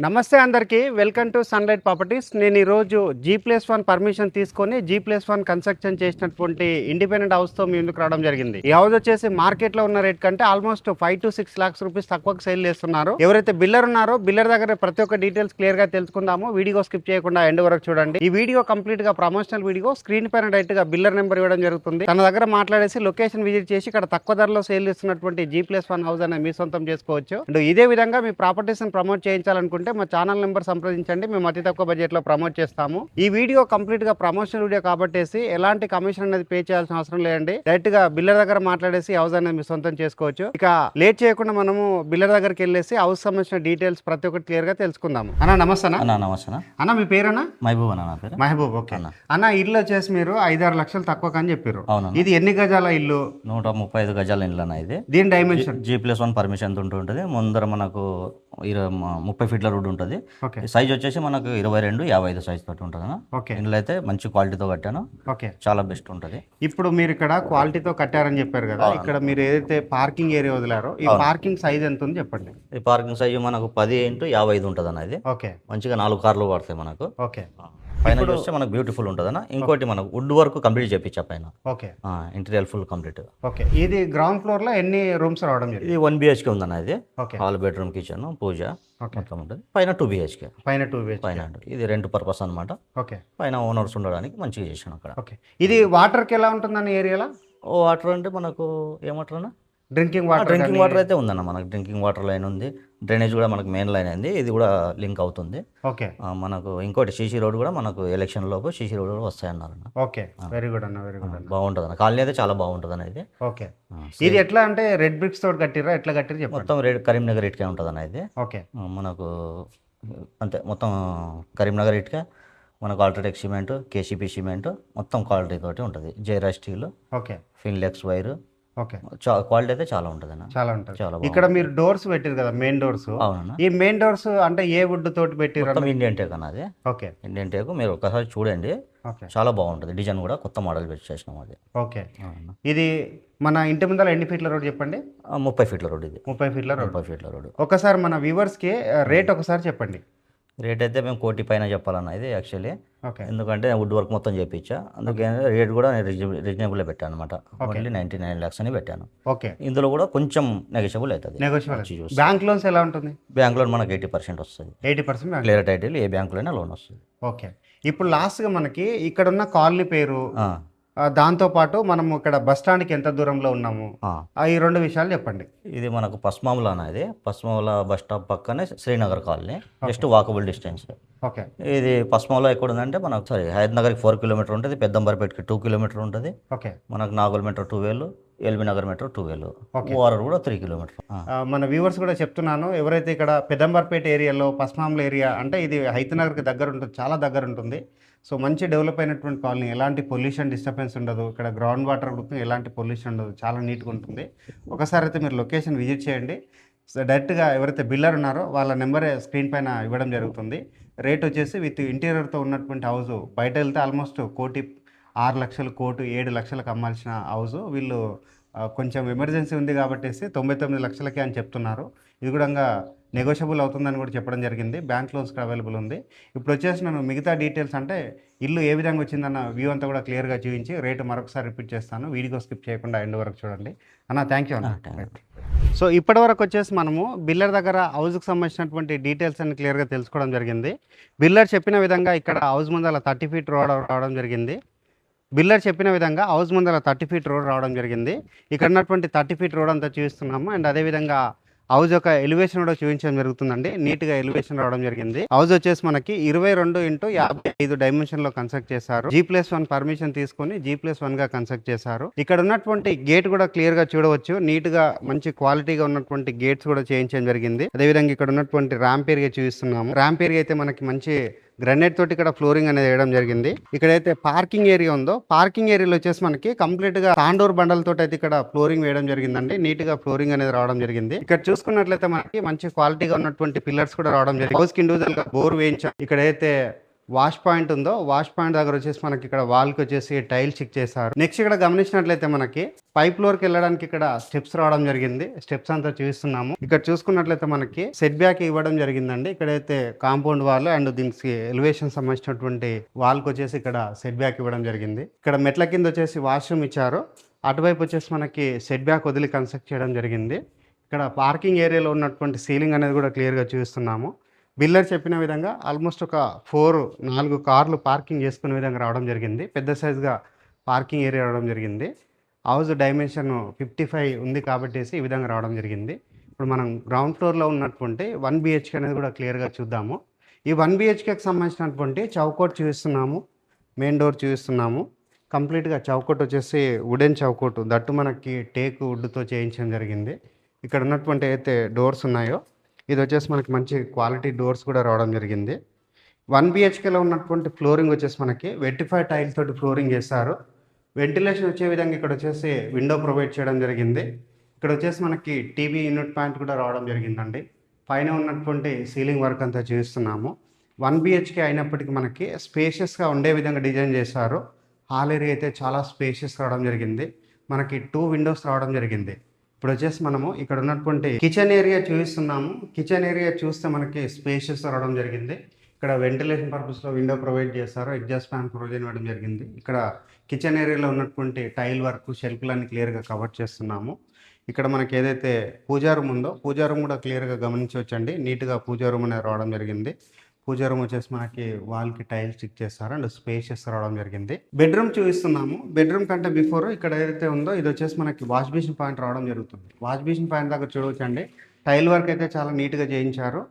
నమస్తే అందరికీ welcome to sunlight properties. నేను ఈరోజు G+1 పర్మిషన్ తీసుకొని G+1 కన్స్ట్రక్షన్ చేసినటువంటి ఇండిపెండెంట్ హౌస్తో మీ ముందుకు రావడం జరిగింది. ఈ హౌస్ వచ్చేసి మార్కెట్లో ఉన్న రేట్ కంటే ఆల్మోస్ట్ 5 to 6 lakhs రూపీస్ తక్కువకు సేల్ చేస్తున్నారు. ఎవరైతే బిల్లర్ ఉన్నారో బిల్లర్ దగ్గర ప్రతి ఒక్క డీటెయిల్స్ క్లియర్ గా తెలుసుకుందాము. వీడియో స్కిప్ చేయకుండా ఎండ్ వరకు చూడండి. ఈ వీడియో కంప్లీట్ గా ప్రమోషనల్ వీడియో. స్క్రీన్ పైన డైరెక్ట్ గా బిల్లర్ నెంబర్ ఇవ్వడం జరుగుతుంది. తన దగ్గర మాట్లాడేసి లొకేషన్ విజిట్ చేసి ఇక్కడ తక్కువ ధరలో సేల్ చేస్తున్నటువంటి G+1 హౌస్ అనేది మీ సొంతం చేసుకోవచ్చు. అండ్ ఇదే విధంగా మీ ప్రాపర్టీస్ ప్రమోట్ చేయించాలనుకుంటే మా ఛానల్ నెంబర్ సంప్రదించండి. మేము అతి తక్కువ బడ్జెట్ లో ప్రమోట్ చేస్తాము. ఈ వీడియో కంప్లీట్ గా ప్రమోషనల్ వీడియో కాబట్టి ఎలాంటి కమిషన్ అనేది పే చేయాల్సిన అవసరం లేదండి. డైరెక్ట్ గా బిల్లర్ దగ్గర మాట్లాడేసి హౌస్ అనేది మీ సొంతం చేసుకోవచ్చు. ఇక లేట్ చేయకుండా మనము బిల్లర్ దగ్గరికి వెళ్ళేసి హౌస్ సంబంధించిన డీటెయిల్స్ ప్రతి ఒక్కటి క్లియర్ గా తెలుసుకుందాము. అన్న నమస్తే అన్న, మీ పేరేనా? మహబూబ్ అన్న. నా పేరు మహబూబ్. ఓకే అన్న, ఇల్లు వచ్చేసి మీరు 5-6 లక్షలు తక్కువ అని చెప్పారు. ఇది ఎన్ని గజాల ఇల్లు? 135 గజాల ఇల్లు అన్న. ఇది దీని డైమెన్షన్ G+1 పర్మిషన్ ఉంటుంది. ముందర మనకు 30 ఫీట్ల రోడ్ ఉంటుంది. సైజ్ వచ్చేసి మనకు 22-55 సైజ్ తోటి ఉంటుంది అన్న. ఇందులో అయితే మంచి క్వాలిటీతో కట్టాను. చాలా బెస్ట్ ఉంటుంది. ఇప్పుడు మీరు ఇక్కడ క్వాలిటీతో కట్టారని చెప్పారు కదా, ఇక్కడ మీరు ఏదైతే పార్కింగ్ ఏరియా వదిలారో ఈ పార్కింగ్ సైజ్ ఎంత ఉంది చెప్పండి. ఈ పార్కింగ్ సైజ్ మనకు 10x55 ఉంటుంది అన్న. ఇది మంచిగా 4 కార్లు పడతాయి మనకు. పైన చూస్తే మనకు బ్యూటిఫుల్ ఉంటుంది అన్న. ఇంకోటి మనకు వుడ్ వర్క్ కంప్లీట్ చేయించా పైన. Interior full complete. ఇది గ్రౌండ్ ఫ్లోర్ లో ఎన్ని రూమ్స్ రావడం? ఇది 1 BHK ఉందన్న. ఇది హాల్, బెడ్రూమ్, కిచెన్, పూజ మొత్తం ఉంటుంది. పైన 2 BHK. పైన ఇది రెంట్ పర్పస్ అనమాట. పైన ఓనర్స్ ఉండడానికి మంచిగా చేసాను అక్కడ. ఇది వాటర్ కి ఎలా ఉంటుందన్న ఏరియాలో? వాటర్ అంటే మనకు ఏమంటారు అన్న, డ్రింకింగ్ వాటర్ అయితే ఉందన్న. మనకు డ్రింకింగ్ వాటర్ లైన్ ఉంది. డ్రైనేజ్ కూడా మనకు మెయిన్ లైన్ అయింది. ఇది కూడా లింక్ అవుతుంది. మనకు ఇంకోటి సీసీ రోడ్ కూడా మనకు ఎలక్షన్ లోపు సీసీ రోడ్ కూడా వస్తాయన్నారు. వెరీ గుడ్ అన్న, వెరీ గుడ్. బాగుంటుంది అన్న. కాలనీ అయితే చాలా బాగుంటుంది అన్న. ఇది ఇది ఎట్లా అంటే రెడ్ బ్రిక్స్ తోటి కట్టిరా, ఎట్లా కట్టిరు? మొత్తం కరీంనగర్ ఇటుకే ఉంటుంది అన్న. ఇది మనకు అంతే మొత్తం కరీంనగర్ ఇటుక. మనకు అల్ట్రాటెక్ సిమెంట్, KCP సిమెంట్ మొత్తం క్వాలిటీ తోటి ఉంటుంది. జైరా స్టీల్, ఫిన్లెక్స్ వైర్. క్వాలిటీ అయితే చాలా ఉంటుంది అన్న. చాలా ఇక్కడ మీరు డోర్స్ పెట్టారు కదా, మెయిన్ డోర్స్. ఈ మెయిన్ డోర్స్ అంటే ఏ వుడ్ తోటి పెట్టారు? ఇండియన్ టేక్ అన్న. అది ఇండియన్ టేక్. మీరు ఒకసారి చూడండి, చాలా బాగుంటుంది. డిజైన్ కూడా కొత్త మోడల్ పెట్టి చేసినాం అది. ఇది మన ఇంటి ముందర ఎన్ని ఫీట్ల రోడ్ చెప్పండి? 30 ఫీట్ల రోడ్. ఇది 30 ఫీట్ల రోడ్. ఒకసారి మన వ్యూవర్స్ కి రేట్ ఒకసారి చెప్పండి. రేట్ అయితే మేము 1 కోటి పైన చెప్పాలన్న. ఇది యాక్చువల్లీ ఎందుకంటే వుడ్ వర్క్ మొత్తం చేయించా. అందుకే రేట్ కూడా రీజనబుల్ పెట్టాను అనమాట. ఓన్లీ 99 lakhs అని పెట్టాను. ఇందులో కూడా కొంచెం నెగోషియబుల్ అవుతుంది. బ్యాంక్ లోన్స్ ఎలా ఉంటుంది? బ్యాంక్ లోన్ మనకు 80% వస్తుంది. 80% క్లియర్ టైటిల్. ఏ బ్యాంకులో అయినా లోన్ వస్తుంది. ఇప్పుడు లాస్ట్ గా మనకి ఇక్కడ ఉన్న కాలనీ పేరు, దాంతో పాటు మనం ఇక్కడ బస్ స్టాండ్కి ఎంత దూరంలో ఉన్నాము, ఈ 2 విషయాలు చెప్పండి. ఇది మనకు పస్మాముల అన్న. ఇది పస్మాముల బస్ స్టాప్ పక్కనే Srinagar colony. Just walkable distance. ఇది పస్మాముల ఎక్కడ ఉందంటే మనకు హైదరాబాద్కి 4 కిలోమీటర్ ఉంటుంది. పెద్దంబర్పేటకి 2 కిలోమీటర్ ఉంటుంది. మనకు Nagole metro 12, LB Nagar metro 12, ORR కూడా 3 కిలోమీటర్. మన వ్యూవర్స్ కూడా చెప్తున్నాను, ఎవరైతే ఇక్కడ పెద్దంబర్పేట ఏరియాలో పస్మాముల ఏరియా అంటే ఇది హైతనగర్కి దగ్గర ఉంటుంది, చాలా దగ్గర ఉంటుంది. సో మంచి డెవలప్ అయినటువంటి కాలనీ, ఎలాంటి పొల్యూషన్ డిస్టర్బెన్స్ ఉండదు. ఇక్కడ గ్రౌండ్ వాటర్ ఎలాంటి పొల్యూషన్ ఉండదు, చాలా నీట్గా ఉంటుంది. ఒకసారి అయితే మీరు లొకేషన్ విజిట్ చేయండి. సో డైరెక్ట్గా ఎవరైతే బిల్లర్ ఉన్నారో వాళ్ళ నెంబరే స్క్రీన్ పైన ఇవ్వడం జరుగుతుంది. రేట్ వచ్చేసి విత్ ఇంటీరియర్తో ఉన్నటువంటి హౌస్ బయట వెళ్తే ఆల్మోస్ట్ 1 కోటి 6 లక్షలు, 1 కోటి 7 లక్షలకు అమ్మాల్సిన హౌస్ వీళ్ళు కొంచెం ఎమర్జెన్సీ ఉంది కాబట్టి 99 లక్షలకే అని చెప్తున్నారు. ఇది కూడా నెగోషియబుల్ అవుతుందని కూడా చెప్పడం జరిగింది. బ్యాంక్ లోన్స్ కూడా అవైలబుల్ ఉంది. ఇప్పుడు వచ్చేసి నేను మిగతా డీటెయిల్స్ అంటే ఇల్లు ఏ విధంగా వచ్చిందన్న వ్యూ అంతా కూడా క్లియర్గా చూపించి రేటు మరొకసారి రిపీట్ చేస్తాను. వీడియో స్కిప్ చేయకుండా ఎండ్ వరకు చూడండి అన్న. థ్యాంక్ యూ అన్న. సో ఇప్పటి వరకు వచ్చేసి మనము బిల్లర్ దగ్గర హౌస్కి సంబంధించినటువంటి డీటెయిల్స్ అన్ని క్లియర్గా తెలుసుకోవడం జరిగింది. బిల్లర్ చెప్పిన విధంగా ఇక్కడ హౌస్ ముందర 30 ఫీట్ రోడ్ రావడం జరిగింది. బిల్లర్ చెప్పిన విధంగా హౌస్ ముందర 30 ఫీట్ రోడ్ రావడం జరిగింది. ఇక్కడ ఉన్నటువంటి 30 ఫీట్ రోడ్ అంతా చూపిస్తున్నాము. అండ్ అదేవిధంగా హౌస్ యొక్క ఎలివేషన్ కూడా చూపించడం జరుగుతుందండి. నీట్గా ఎలివేషన్ రావడం జరిగింది. హౌస్ వచ్చేసి మనకి 22x55 డైమెన్షన్లో కన్స్ట్రక్ట్ చేశారు. G+1 పర్మిషన్ తీసుకొని G+1 గా కన్స్ట్రక్ట్ చేశారు. ఇక్కడ ఉన్నటువంటి గేట్ కూడా క్లియర్ గా చూడవచ్చు. నీట్గా మంచి క్వాలిటీగా ఉన్నటువంటి గేట్స్ కూడా చేయించడం జరిగింది. అదేవిధంగా ఇక్కడ ఉన్నటువంటి ర్యాంప్ ఏరియా చూపిస్తున్నాము. ర్యాంప్ ఏరియా అయితే మనకి మంచి గ్రనైట్ తోటి ఇక్కడ ఫ్లోరింగ్ అనేది వేయడం జరిగింది. ఇక్కడైతే పార్కింగ్ ఏరియా ఉందో పార్కింగ్ ఏరియాలో వచ్చేసి మనకి కంప్లీట్ గా తాండూర్ బండల తోటి అయితే ఇక్కడ ఫ్లోరింగ్ వేయడం జరిగిందండి. నీట్ గా ఫ్లోరింగ్ అనేది రావడం జరిగింది. ఇక్కడ చూసుకున్నట్లయితే మనకి మంచి క్వాలిటీగా ఉన్నటువంటి పిల్లర్స్ కూడా రావడం జరిగింది. హౌస్ కి ఇండివిజువల్ గా బోర్ వేయించాం. ఇక్కడైతే వాష్ పాయింట్ ఉందో వాష్ పాయింట్ దగ్గర వచ్చేసి మనకి ఇక్కడ వాల్కి వచ్చేసి టైల్ చెక్ చేశారు. నెక్స్ట్ ఇక్కడ గమనించినట్లయితే మనకి పైప్ ఫ్లోర్కి వెళ్ళడానికి ఇక్కడ స్టెప్స్ రావడం జరిగింది. స్టెప్స్ అంతా చూస్తున్నాము. ఇక్కడ చూసుకున్నట్లయితే మనకి సెట్ బ్యాక్ ఇవ్వడం జరిగిందండి. ఇక్కడైతే కాంపౌండ్ వాల్ అండ్ దీనికి ఎలివేషన్ సంబంధించినటువంటి వాల్కి వచ్చేసి ఇక్కడ సెట్ బ్యాక్ ఇవ్వడం జరిగింది. ఇక్కడ మెట్ల కింద వచ్చేసి వాష్రూమ్ ఇచ్చారు. అటువైపు వచ్చేసి మనకి సెట్ బ్యాక్ వదిలి కన్స్ట్రక్ట్ చేయడం జరిగింది. ఇక్కడ పార్కింగ్ ఏరియాలో ఉన్నటువంటి సీలింగ్ అనేది కూడా క్లియర్గా చూస్తున్నాము. బిల్డర్ చెప్పిన విధంగా ఆల్మోస్ట్ ఒక 4 కార్లు పార్కింగ్ చేసుకునే విధంగా రావడం జరిగింది. పెద్ద సైజుగా పార్కింగ్ ఏరియా రావడం జరిగింది. హౌస్ డైమెన్షన్ 55 ఉంది కాబట్టి ఈ విధంగా రావడం జరిగింది. ఇప్పుడు మనం గ్రౌండ్ ఫ్లోర్లో ఉన్నటువంటి 1 BHK అనేది కూడా క్లియర్గా చూద్దాము. ఈ 1 BHKకి సంబంధించినటువంటి చౌకోట్ చూపిస్తున్నాము. మెయిన్ డోర్ చూపిస్తున్నాము. కంప్లీట్గా చౌకోట్ వచ్చేసి వుడెన్ చౌకోట్, దట్టు మనకి టేక్ వుడ్తో చేయించడం జరిగింది. ఇక్కడ ఉన్నటువంటి అయితే డోర్స్ ఉన్నాయో ఇది వచ్చేసి మనకి మంచి క్వాలిటీ డోర్స్ కూడా రావడం జరిగింది. 1 BHKలో ఉన్నటువంటి ఫ్లోరింగ్ వచ్చేసి మనకి వెట్టిఫైడ్ టైల్ తోటి ఫ్లోరింగ్ చేస్తారు. వెంటిలేషన్ వచ్చే విధంగా ఇక్కడ వచ్చేసి విండో ప్రొవైడ్ చేయడం జరిగింది. ఇక్కడ వచ్చేసి మనకి టీవీ యూనిట్ పాయింట్ కూడా రావడం జరిగిందండి. పైన ఉన్నటువంటి సీలింగ్ వర్క్ అంతా చూస్తున్నాము. 1 BHK అయినప్పటికీ మనకి స్పేషియస్గా ఉండే విధంగా డిజైన్ చేశారు. హాల్ ఏరియా అయితే చాలా స్పేషియస్ రావడం జరిగింది. మనకి 2 విండోస్ రావడం జరిగింది. ఇప్పుడు వచ్చేసి మనము ఇక్కడ ఉన్నటువంటి కిచెన్ ఏరియా చూపిస్తున్నాము. కిచెన్ ఏరియా చూస్తే మనకి స్పేషియస్ రావడం జరిగింది. ఇక్కడ వెంటిలేషన్ పర్పస్లో విండో ప్రొవైడ్ చేశారు. ఎగ్జాస్ట్ ఫ్యాన్ ప్రొవిజన్ ఇవ్వడం జరిగింది. ఇక్కడ కిచెన్ ఏరియాలో ఉన్నటువంటి టైల్ వర్క్ షెల్ఫ్లన్నీ క్లియర్గా కవర్ చేస్తున్నాము. ఇక్కడ మనకి ఏదైతే పూజా రూమ్ ఉందో పూజా రూమ్ కూడా క్లియర్గా గమనించవచ్చండి. నీట్గా పూజా రూమ్ అనేది రావడం జరిగింది. పూజా రూమ్ వచ్చేసి మనకి వాల్కి టైల్ స్టిక్ చేస్తారు అండ్ స్పేషియస్ రావడం జరిగింది. బెడ్రూమ్ చూపిస్తున్నాము. బెడ్రూమ్ కంటే బిఫోర్ ఇక్కడ ఏదైతే ఉందో ఇది వచ్చేసి మనకి వాష్ బేసిన్ పాయింట్ రావడం జరుగుతుంది. వాష్ బేసిన్ పాయింట్ దగ్గర చూడవచ్చండి. టైల్ వర్క్ అయితే చాలా నీట్గా చేయించారు.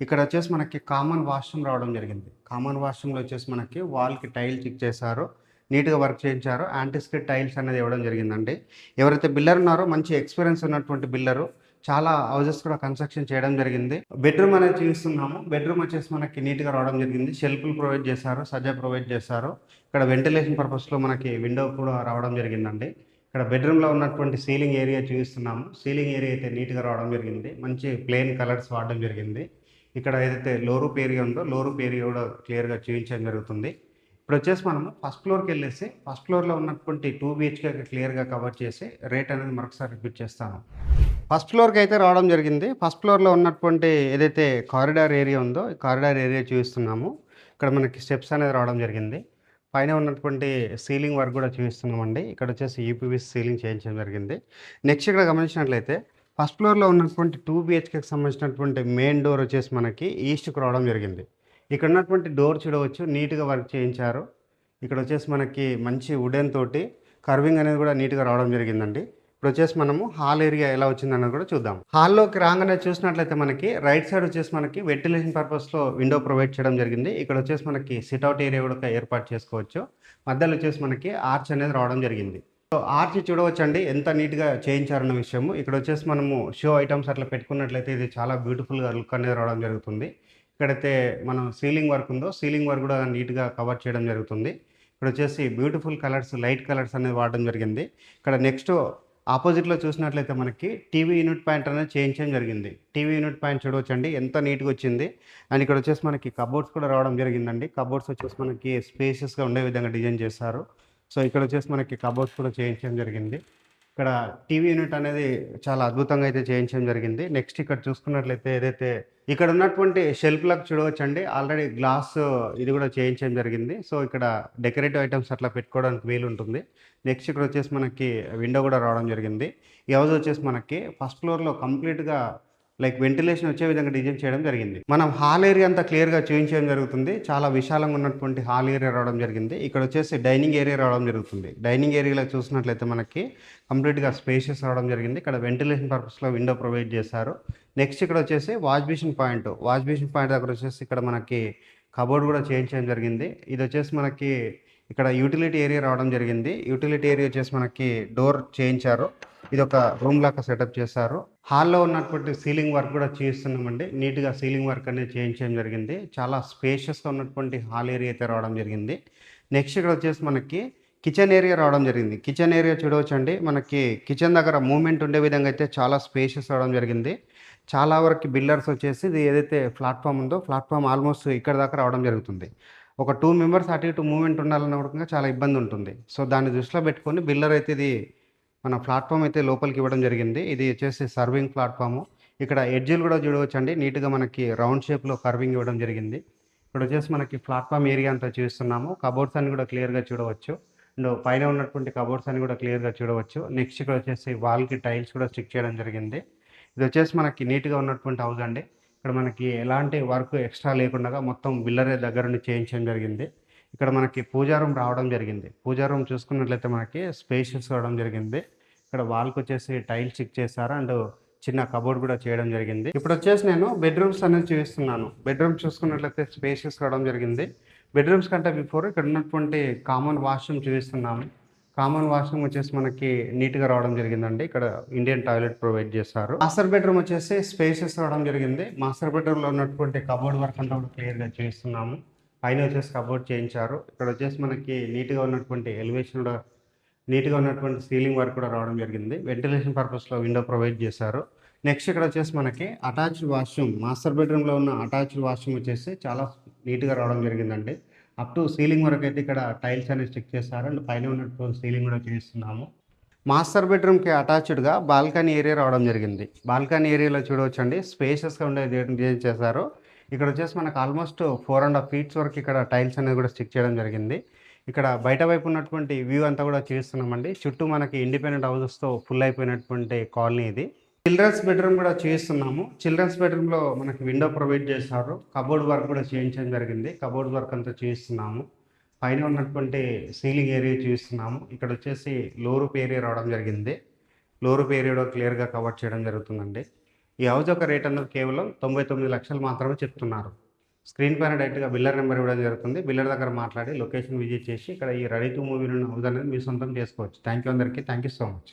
ఇక్కడ వచ్చేసి మనకి కామన్ వాష్రూమ్ రావడం జరిగింది. కామన్ వాష్రూమ్లో వచ్చేసి మనకి వాల్కి టైల్ స్టిక్ చేశారు. నీట్గా వర్క్ చేయించారు. యాంటీస్కిడ్ టైల్స్ అనేది ఇవ్వడం జరిగిందండి. ఎవరైతే బిల్డర్ ఉన్నారో మంచి ఎక్స్పీరియన్స్ ఉన్నటువంటి బిల్డరు చాలా హౌసెస్ కూడా కన్స్ట్రక్షన్ చేయడం జరిగింది. బెడ్రూమ్ అనేది చూస్తున్నాము. బెడ్రూమ్ వచ్చేసి మనకి నీట్గా రావడం జరిగింది. షెల్ఫ్లు ప్రొవైడ్ చేశారు. సజ్జా ప్రొవైడ్ చేశారు. ఇక్కడ వెంటిలేషన్ పర్పస్లో మనకి విండో కూడా రావడం జరిగిందండి. ఇక్కడ బెడ్రూమ్లో ఉన్నటువంటి సీలింగ్ ఏరియా చూపిస్తున్నాము. సీలింగ్ ఏరియా అయితే నీట్గా రావడం జరిగింది. మంచి ప్లెయిన్ కలర్స్ వాడడం జరిగింది. ఇక్కడ ఏదైతే లో రూప్ ఏరియా ఉందో లో రూప్ ఏరియా కూడా క్లియర్గా చూపించడం జరుగుతుంది. ఇప్పుడు వచ్చేసి మనము ఫస్ట్ ఫ్లోర్కి వెళ్ళేసి ఫస్ట్ ఫ్లోర్లో ఉన్నటువంటి 2 BHK క్లియర్గా కవర్ చేసి రేట్ అనేది మరొకసారి రిపీట్ చేస్తాను. ఫస్ట్ ఫ్లోర్కి అయితే రావడం జరిగింది. ఫస్ట్ ఫ్లోర్లో ఉన్నటువంటి ఏదైతే కారిడార్ ఏరియా ఉందో ఈ కారిడార్ ఏరియా చూపిస్తున్నాము. ఇక్కడ మనకి స్టెప్స్ అనేది రావడం జరిగింది. పైన ఉన్నటువంటి సీలింగ్ వర్క్ కూడా చూపిస్తున్నామండి. ఇక్కడ వచ్చేసి UPVC సీలింగ్ చేయించడం జరిగింది. నెక్స్ట్ ఇక్కడ గమనించినట్లయితే ఫస్ట్ ఫ్లోర్లో ఉన్నటువంటి 2 BHKకి సంబంధించినటువంటి మెయిన్ డోర్ వచ్చేసి మనకి ఈస్ట్కి రావడం జరిగింది. ఇక్కడ ఉన్నటువంటి డోర్ చూడవచ్చు, నీట్గా వర్క్ చేయించారు. ఇక్కడ వచ్చేసి మనకి మంచి వుడెన్ తోటి కర్వింగ్ అనేది కూడా నీట్గా రావడం జరిగిందండి. ఇప్పుడు వచ్చేసి మనము హాల్ ఏరియా ఎలా వచ్చిందన్నది కూడా చూద్దాం. హాల్లోకి రాగానే చూసినట్లయితే మనకి రైట్ సైడ్ వచ్చేసి మనకి వెంటిలేషన్ పర్పస్లో విండో ప్రొవైడ్ చేయడం జరిగింది. ఇక్కడ వచ్చేసి మనకి సిట్అవుట్ ఏరియా కూడా ఏర్పాటు చేసుకోవచ్చు. మధ్యలో వచ్చేసి మనకి ఆర్చ్ అనేది రావడం జరిగింది. సో ఆర్చ్ చూడవచ్చండి ఎంత నీట్గా చేయించారన్న విషయము. ఇక్కడ వచ్చేసి మనము షో ఐటమ్స్ అట్లా పెట్టుకున్నట్లయితే ఇది చాలా బ్యూటిఫుల్గా లుక్ అనేది రావడం జరుగుతుంది. ఇక్కడైతే మనం సీలింగ్ వర్క్ ఉందో సీలింగ్ వర్క్ కూడా నీట్గా కవర్ చేయడం జరుగుతుంది. ఇక్కడ వచ్చేసి బ్యూటిఫుల్ కలర్స్ లైట్ కలర్స్ అనేది వాడడం జరిగింది. ఇక్కడ నెక్స్ట్ ఆపోజిట్లో చూసినట్లయితే మనకి టీవీ యూనిట్ పాయింట్ అనేది చేయించడం జరిగింది. టీవీ యూనిట్ పాయింట్ చూడవచ్చండి ఎంత నీట్గా వచ్చింది. అండ్ ఇక్కడ వచ్చేసి మనకి కబోర్డ్స్ కూడా రావడం జరిగిందండి. కబోర్డ్స్ వచ్చేసి మనకి స్పేషియస్గా ఉండే విధంగా డిజైన్ చేస్తారు. సో ఇక్కడ వచ్చేసి మనకి కబోర్డ్స్ కూడా చేయించడం జరిగింది. ఇక్కడ టీవీ యూనిట్ అనేది చాలా అద్భుతంగా అయితే చేయించడం జరిగింది. నెక్స్ట్ ఇక్కడ చూసుకున్నట్లయితే ఏదైతే ఇక్కడ ఉన్నటువంటి షెల్ఫ్లకు చూడవచ్చండి ఆల్రెడీ గ్లాస్ ఇది కూడా చేయించడం జరిగింది. సో ఇక్కడ డెకరేటివ్ ఐటమ్స్ అట్లా పెట్టుకోవడానికి వీలు ఉంటుంది. నెక్స్ట్ ఇక్కడ వచ్చేసి మనకి విండో కూడా రావడం జరిగింది. ఈ హౌస్ వచ్చేసి మనకి ఫస్ట్ ఫ్లోర్లో కంప్లీట్గా లైక్ వెంటిలేషన్ వచ్చే విధంగా డిజైన్ చేయడం జరిగింది. మనం హాల్ ఏరియా అంతా క్లియర్గా చూపించడం జరుగుతుంది. చాలా విశాలంగా ఉన్నటువంటి హాల్ ఏరియా రావడం జరిగింది. ఇక్కడ వచ్చేసి డైనింగ్ ఏరియా రావడం జరుగుతుంది. డైనింగ్ ఏరియాలో చూసినట్లయితే మనకి కంప్లీట్గా స్పేషియస్ రావడం జరిగింది. ఇక్కడ వెంటిలేషన్ పర్పస్లో విండో ప్రొవైడ్ చేశారు. నెక్స్ట్ ఇక్కడ వచ్చేసి wash basin point. Wash basin point దగ్గర వచ్చేసి ఇక్కడ మనకి కబోర్డ్ కూడా చేయించడం జరిగింది. ఇది వచ్చేసి మనకి ఇక్కడ యూటిలిటీ ఏరియా రావడం జరిగింది. యూటిలిటీ ఏరియా వచ్చేసి మనకి డోర్ చేయించారు. ఇది ఒక రూమ్ లాగా సెటప్ చేశారు. హాల్లో ఉన్నటువంటి సీలింగ్ వర్క్ కూడా చేస్తున్నామండి. నీట్గా సీలింగ్ వర్క్ అనేది చేయించడం జరిగింది. చాలా స్పేషియస్గా ఉన్నటువంటి హాల్ ఏరియా అయితే రావడం జరిగింది. నెక్స్ట్ ఇక్కడ వచ్చేసి మనకి కిచెన్ ఏరియా రావడం జరిగింది. కిచెన్ ఏరియా చూడవచ్చండి మనకి కిచెన్ దగ్గర మూమెంట్ ఉండే విధంగా అయితే చాలా స్పేషియస్ రావడం జరిగింది. చాలా వరకు బిల్డర్స్ వచ్చేసి ఇది ఏదైతే ప్లాట్ఫామ్ ఉందో ప్లాట్ఫామ్ ఆల్మోస్ట్ ఇక్కడ దాకా రావడం జరుగుతుంది. ఒక 2 మెంబర్స్ అటు ఇటు మూవ్‌మెంట్ ఉండాలన్నా కూడా చాలా ఇబ్బంది ఉంటుంది. సో, దాన్ని దృష్టిలో పెట్టుకొని బిల్డర్ అయితే ఇది మన ప్లాట్‌ఫామ్ అయితే లోపలికి ఇవ్వడం జరిగింది. ఇది వచ్చేసి సర్వింగ్ ప్లాట్‌ఫాము. ఇక్కడ ఎడ్జ్‌లు కూడా చూడవచ్చండి. నీట్‌గా మనకి రౌండ్ షేప్‌లో కర్వింగ్ ఇవ్వడం జరిగింది. ఇక్కడ వచ్చేసి మనకి ప్లాట్‌ఫామ్ ఏరియా అంతా చూస్తున్నాము. కబోర్డ్స్ అన్ని కూడా క్లియర్‌గా చూడవచ్చు. అండ్ పైన ఉన్నటువంటి కబోర్డ్స్ అన్ని కూడా క్లియర్‌గా చూడవచ్చు. నెక్స్ట్ ఇక్కడ వచ్చేసి వాల్‌కి టైల్స్ కూడా స్టిక్ చేయడం జరిగింది. ఇది వచ్చేసి మనకి నీట్‌గా ఉన్నటువంటి హౌస్ అండి. ఇక్కడ మనకి ఎలాంటి వర్క్ ఎక్స్ట్రా లేకుండగా మొత్తం బిల్డరే దగ్గరుండి చేయించడం జరిగింది. ఇక్కడ మనకి పూజా రూమ్ రావడం జరిగింది. పూజా రూమ్ చూసుకున్నట్లయితే మనకి స్పేషియస్ రావడం జరిగింది. ఇక్కడ వాల్‌కొచ్చేసి టైల్స్ స్టిక్ చేశారు. అండ్ చిన్న కబోర్డ్ కూడా చేయడం జరిగింది. ఇప్పుడొచ్చేసి నేను బెడ్‌రూమ్స్ అనేది చూపిస్తున్నాను. బెడ్‌రూమ్ చూసుకున్నట్లయితే స్పేషియస్ రావడం జరిగింది. బెడ్‌రూమ్స్ కంటే బిఫోర్ ఇక్కడ ఉన్నటువంటి కామన్ వాష్‌రూమ్ చూపిస్తున్నాను. కామన్ వాష్‌రూమ్ వచ్చేసి మనకి నీట్‌గా రావడం జరిగిందండి. ఇక్కడ ఇండియన్ టాయిలెట్ ప్రొవైడ్ చేశారు. మాస్టర్ బెడ్‌రూమ్ వచ్చేసి స్పేషియస్ రావడం జరిగింది. మాస్టర్ బెడ్‌రూమ్‌లో ఉన్నటువంటి కబోర్డ్ వర్క్ అంతా కూడా క్లియర్‌గా చూపిస్తున్నాము. పైన వచ్చేసి కబోర్డ్ చేయించారు. ఇక్కడ వచ్చేసి మనకి నీట్‌గా ఉన్నటువంటి ఎలివేషన్ కూడా నీట్‌గా ఉన్నటువంటి సీలింగ్ వర్క్ కూడా రావడం జరిగింది. వెంటిలేషన్ పర్పస్‌లో విండో ప్రొవైడ్ చేశారు. నెక్స్ట్ ఇక్కడ వచ్చేసి మనకి అటాచ్డ్ వాష్‌రూమ్ మాస్టర్ బెడ్‌రూమ్‌లో ఉన్న అటాచ్డ్ వాష్‌రూమ్ వచ్చేసి చాలా నీట్‌గా రావడం జరిగిందండి. అప్ టు సీలింగ్ వరకు అయితే ఇక్కడ టైల్స్ అనేవి స్టిక్ చేశారు. అండ్ పైన ఉన్నటువంటి సీలింగ్ కూడా చూపిస్తున్నాము. మాస్టర్ బెడ్‌రూమ్‌కి అటాచ్డ్‌గా బాల్కనీ ఏరియా రావడం జరిగింది. బాల్కనీ ఏరియాలో చూడవచ్చండి స్పేషియస్‌గా ఉండే డిజైన్ చేశారు. ఇక్కడ వచ్చేసి మనకు ఆల్మోస్ట్ 4½ ఫీట్స్ వరకు ఇక్కడ టైల్స్ అనేది కూడా స్టిక్ చేయడం జరిగింది. ఇక్కడ బయట వైపు ఉన్నటువంటి వ్యూ అంతా కూడా చూస్తున్నామండి. చుట్టూ మనకి ఇండిపెండెంట్ హౌసెస్‌తో ఫుల్ అయిపోయినటువంటి కాలనీ ఇది. చిల్డ్రన్స్ బెడ్‌రూమ్ కూడా చూపిస్తున్నాము. చిల్డ్రన్స్ బెడ్‌రూమ్‌లో మనకి విండో ప్రొవైడ్ చేశారు. కబోర్డ్ వర్క్ కూడా చేయించడం జరిగింది. కబోర్డ్ వర్క్ అంతా చూపిస్తున్నాము. పైన ఉన్నటువంటి సీలింగ్ ఏరియా చూపిస్తున్నాము. ఇక్కడ వచ్చేసి లో రూఫ్ ఏరియా రావడం జరిగింది. లో రూఫ్ ఏరియా కూడా క్లియర్‌గా కవర్ చేయడం జరుగుతుందండి. ఈ హౌస్ యొక్క రేట్ అన్నది కేవలం 99 లక్షలు మాత్రమే చెప్తున్నారు. స్క్రీన్ పైన డైరెక్ట్‌గా బిల్డర్ నెంబర్ ఇవ్వడం జరుగుతుంది. బిల్డర్ దగ్గర మాట్లాడి లొకేషన్ విజిట్ చేసి ఇక్కడ ఈ రెడీ టు మూవ్ ఉన్న హౌస్ అనేది మీ సొంతం చేసుకోవచ్చు. థ్యాంక్ యూ అందరికీ. Thank you so much.